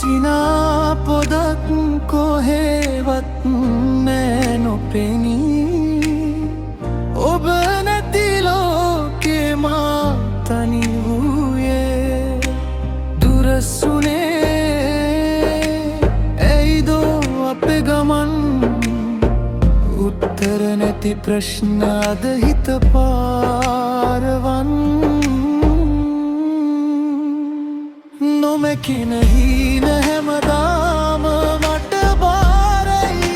සිනා පොදක් කොහෙවත් නෑ නොපෙනී ඔබ නැති ලෝකේ මා තනි වූයේ දුරසුනේ ඇයිදෝ අපේ ගමන් උත්තර නැති ප්‍රශ්න අද හිත පාරවන් නොමැකෙන හීන හැමදාම මට බාරයි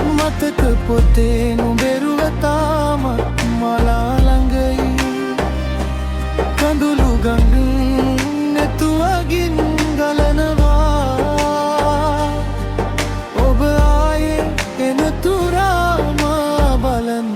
මතක පොතේ නුඹෙරුව තාමත් මලා ළඟයි කඳුළු ගඟ නැතුවගින් ගලනවා ඔබ ආයේ එනතුරා මා බලන්නවා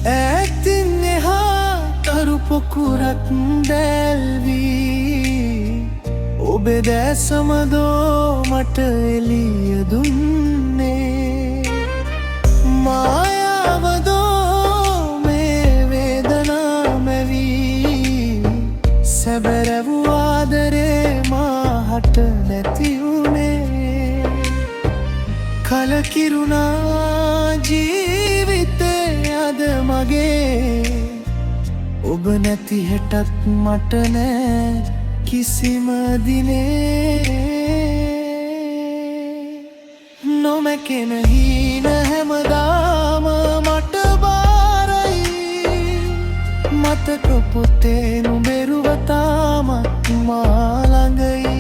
ඇතින් එහා තරු පොකුරක් දැල්වී ඔබේ දැසමදෝ මට එළිය දුන්නේ මායාවදෝ මේ වේදනා මැවී සැබරවූ ආදරේ මාහට නැති වුණේ කලකිරුණා ජීවිතේ අද මගේ ඔබ නැති හෙටත් මට නෑ කිසිම දිනේ නොමැකෙන හීන හැමදාම මට බාරයි මතක පොතේ නුඹෙරුව තාමත් මා ළඟයි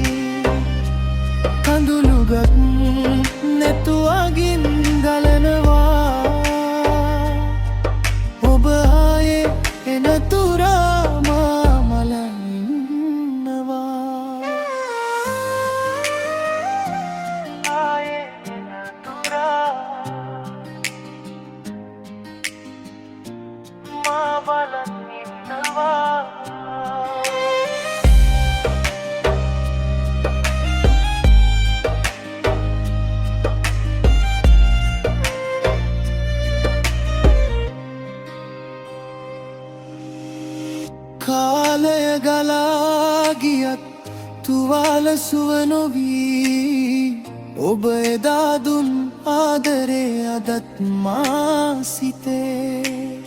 කඳුළු ගඟ නැතුවගින් ගලනවා ඔබ ආයේ එනතුරා මා මලන්නවා ආයේ එනතුරා මා බලන්නවා කාලය ගලා ගියත් තුවාල සුව නොවී ඔබ එදා දුන් ආදරේ අදත් මා සිතේ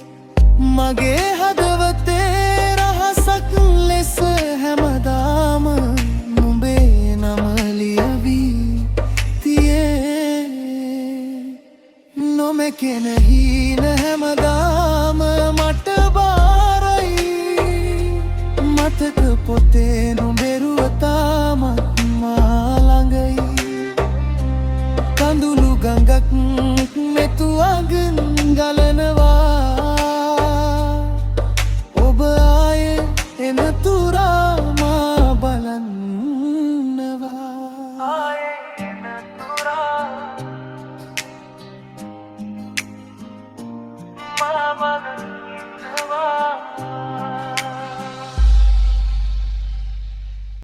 මගේ හදවතේ රහසක් ලෙස හැමදාම නුඹේ නම ලියවී තියේ නොමැකෙන